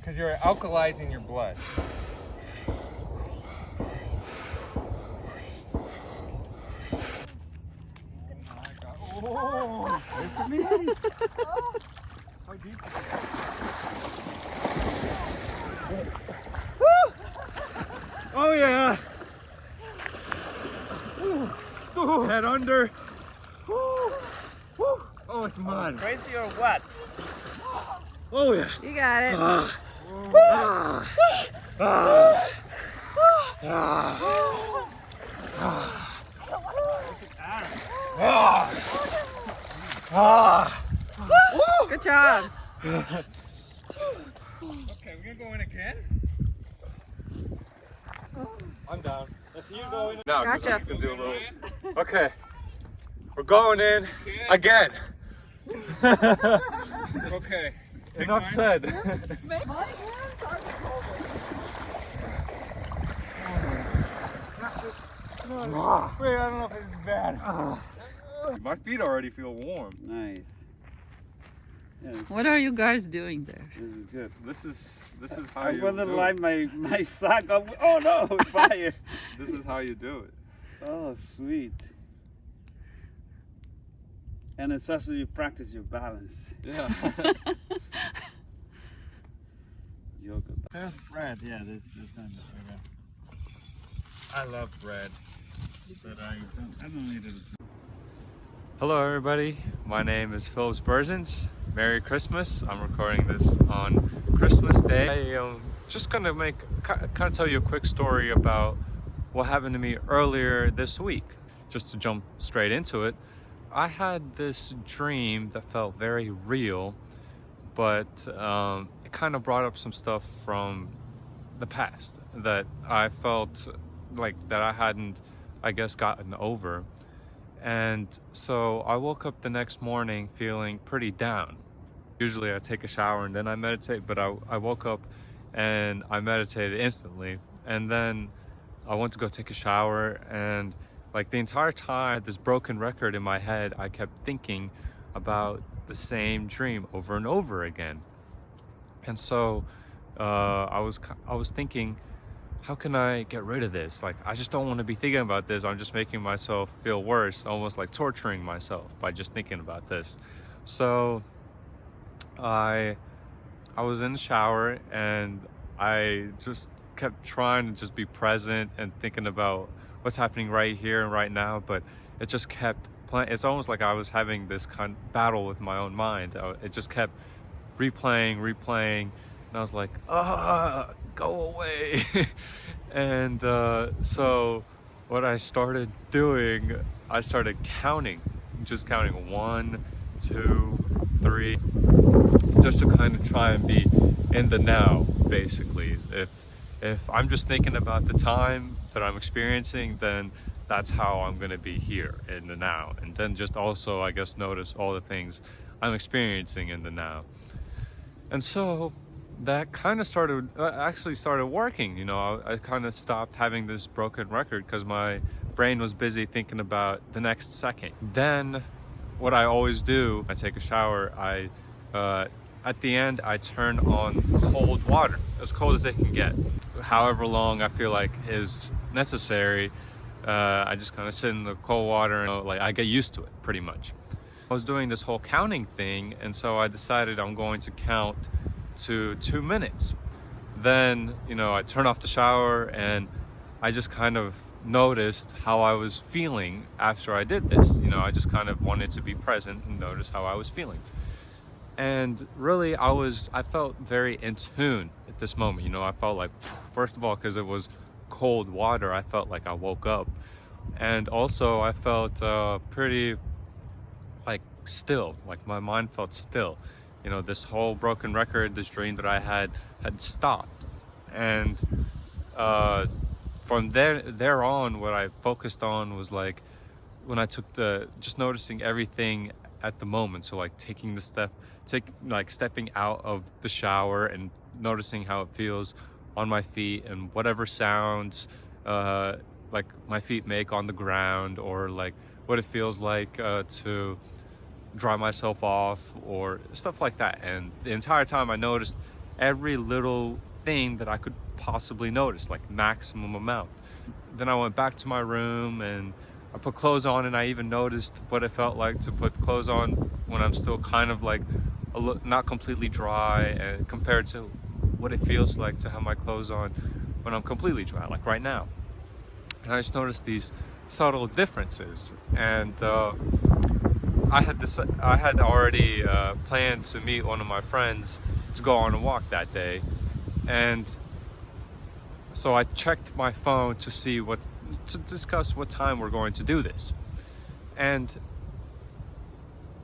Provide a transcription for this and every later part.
because you're alkalizing your blood. Oh, look at me! How deep is it? Oh yeah! Head under. Oh, it's mud. Crazy or what? Oh yeah. You got it. Good job. Okay, we're gonna go in again. I'm down. If you go in now, 'cause I'm just gonna do a little. Okay, we're going in again. Okay. Enough said. Wait, I don't know if this is bad. My feet already feel warm. Nice. Yes. What are you guys doing there? This is good. This is how I'm you gonna do light it. my sock up. Oh no, fire. This is how you do it. Oh, sweet. And it's also you practice your balance. Yeah. Yoga. There's bread. Yeah, this kind of bread. I love bread, but I don't eat it. Hello everybody, my name is Phillips Burzins. Merry Christmas. I'm recording this on Christmas Day. I'm just gonna kind of tell you a quick story about what happened to me earlier this week. Just to jump straight into it, I had this dream that felt very real, but it kind of brought up some stuff from the past that I felt like that I hadn't, I guess, gotten over. And so I woke up the next morning feeling pretty down. Usually I take a shower and then I meditate, but I woke up and I meditated instantly. And then I went to go take a shower, and like the entire time I had this broken record in my head. I kept thinking about the same dream over and over again. And so I was thinking, how can I get rid of this? Like, I just don't want to be thinking about this. I'm just making myself feel worse, almost like torturing myself by just thinking about this. So I was in the shower and I just kept trying to just be present and thinking about what's happening right here and right now, but it just kept playing. It's almost like I was having this kind of battle with my own mind. It just kept replaying, and I was like, go away. And so what I started doing, I started counting, just counting 1, 2, 3, just to kind of try and be in the now, basically. If I'm just thinking about the time that I'm experiencing, then that's how I'm going to be here in the now. And then just also, I guess, notice all the things I'm experiencing in the now. And so that kind of started working. You know, I kind of stopped having this broken record because my brain was busy thinking about the next second. Then what I always do, I take a shower, at the end I turn on cold water, as cold as it can get, however long I feel like is necessary. I just kind of sit in the cold water and like I get used to it pretty much. I was doing this whole counting thing, and so I decided I'm going to count to 2 minutes. Then, you know, I turned off the shower and I just kind of noticed how I was feeling after I did this. You know, I just kind of wanted to be present and notice how I was feeling. And really, I felt very in tune at this moment. You know, I felt like, first of all, because it was cold water, I felt like I woke up. And also I felt pretty like still, like my mind felt still. You know, this whole broken record, this dream that I had stopped. And from there on, what I focused on was like when I took just noticing everything at the moment. So like taking the stepping out of the shower and noticing how it feels on my feet and whatever sounds like my feet make on the ground, or like what it feels like to dry myself off or stuff like that. And the entire time I noticed every little thing that I could possibly notice, like maximum amount. Then I went back to my room and I put clothes on, and I even noticed what it felt like to put clothes on when I'm still kind of like not completely dry, and compared to what it feels like to have my clothes on when I'm completely dry, like right now. And I just noticed these subtle differences. And I had already planned to meet one of my friends to go on a walk that day, and so I checked my phone to discuss what time we're going to do this. And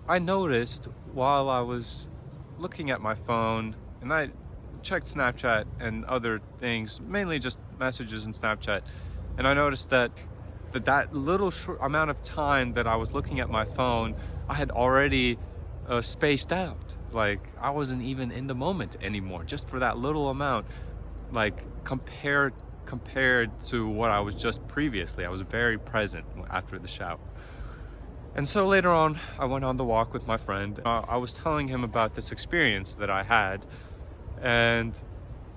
I noticed while I was looking at my phone, and I checked Snapchat and other things, mainly just messages in Snapchat, and I noticed that little short amount of time that I was looking at my phone, I had already spaced out. Like, I wasn't even in the moment anymore, just for that little amount. Like, compared to what I was just previously, I was very present after the shower. And so later on, I went on the walk with my friend. I was telling him about this experience that I had, and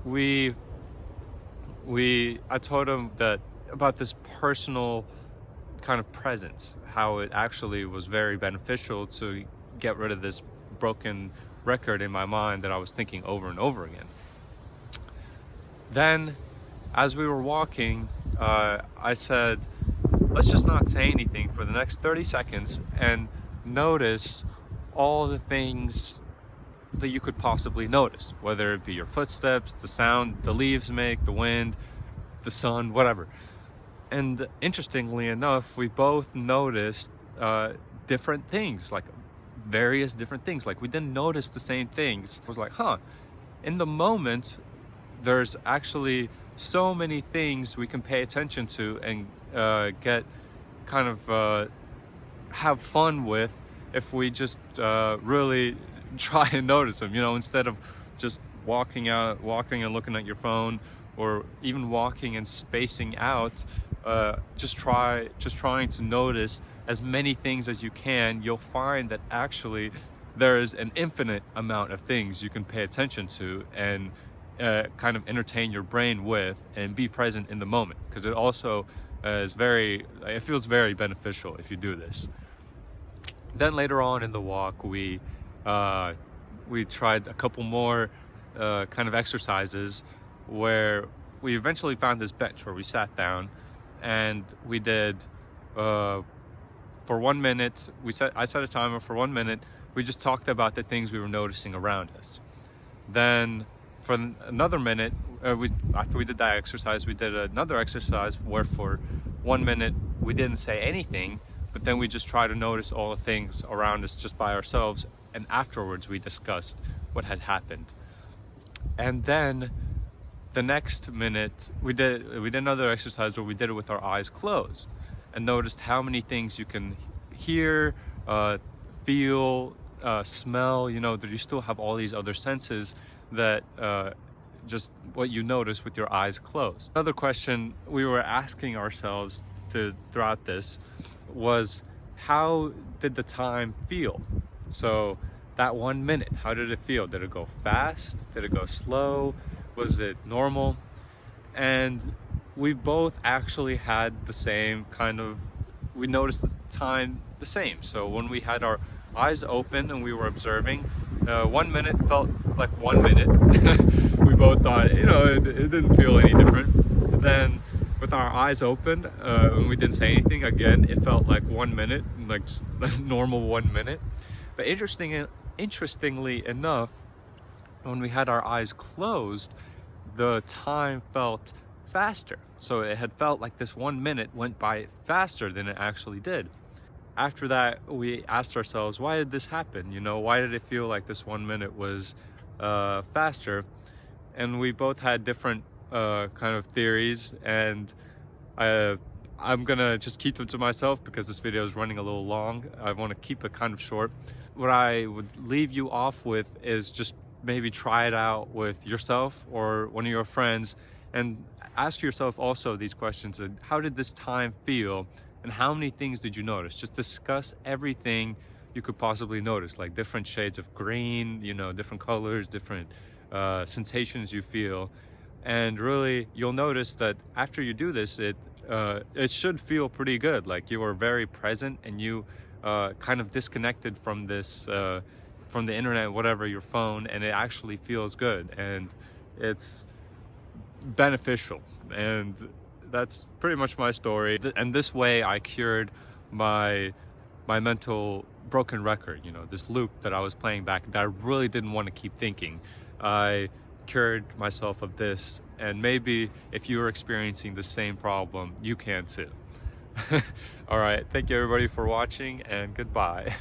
I told him that about this personal kind of presence, how it actually was very beneficial to get rid of this broken record in my mind that I was thinking over and over again. Then, as we were walking, I said, let's just not say anything for the next 30 seconds and notice all the things that you could possibly notice, whether it be your footsteps, the sound the leaves make, the wind, the sun, whatever. And interestingly enough, we both noticed different things, like various different things. Like, we didn't notice the same things. I was like, in the moment, there's actually so many things we can pay attention to and get kind of have fun with if we just really try and notice them, instead of just walking and looking at your phone, or even walking and spacing out. Just trying to notice as many things as you can. You'll find that actually there is an infinite amount of things you can pay attention to and kind of entertain your brain with and be present in the moment, because it also it feels very beneficial if you do this. Then later on in the walk, we tried a couple more kind of exercises where we eventually found this bench where we sat down, and we did for 1 minute. I set a timer for 1 minute. We just talked about the things we were noticing around us. Then for another minute, after we did that exercise, we did another exercise where for 1 minute we didn't say anything, but then we just tried to notice all the things around us just by ourselves, and afterwards we discussed what had happened. And then the next minute we did another exercise where we did it with our eyes closed and noticed how many things you can hear, feel, smell, that you still have all these other senses that just what you notice with your eyes closed. Another question we were asking ourselves throughout this was, how did the time feel? So that 1 minute, how did it feel? Did it go fast? Did it go slow? Was it normal? And we both actually had the same kind of, we noticed the time the same. So when we had our eyes open and we were observing, 1 minute felt like 1 minute. We both thought, it didn't feel any different. Then with our eyes open and we didn't say anything, again, it felt like 1 minute, like just a normal 1 minute. But interestingly enough, when we had our eyes closed, the time felt faster. So it had felt like this 1 minute went by faster than it actually did. After that, we asked ourselves, why did this happen? Why did it feel like this 1 minute was faster? And we both had different kind of theories, and I'm gonna just keep them to myself because this video is running a little long. I want to keep it kind of short. What I would leave you off with is just maybe try it out with yourself or one of your friends, and ask yourself also these questions. How did this time feel, and how many things did you notice? Just discuss everything you could possibly notice, like different shades of green, different colors, different sensations you feel. And really, you'll notice that after you do this, it should feel pretty good. Like you are very present, and you kind of disconnected from this from the internet, whatever, your phone, and it actually feels good, and it's beneficial. And that's pretty much my story. And this way I cured my mental broken record, you know, this loop that I was playing back that I really didn't want to keep thinking. I cured myself of this, and maybe if you're experiencing the same problem, you can too. All right, thank you everybody for watching, and goodbye.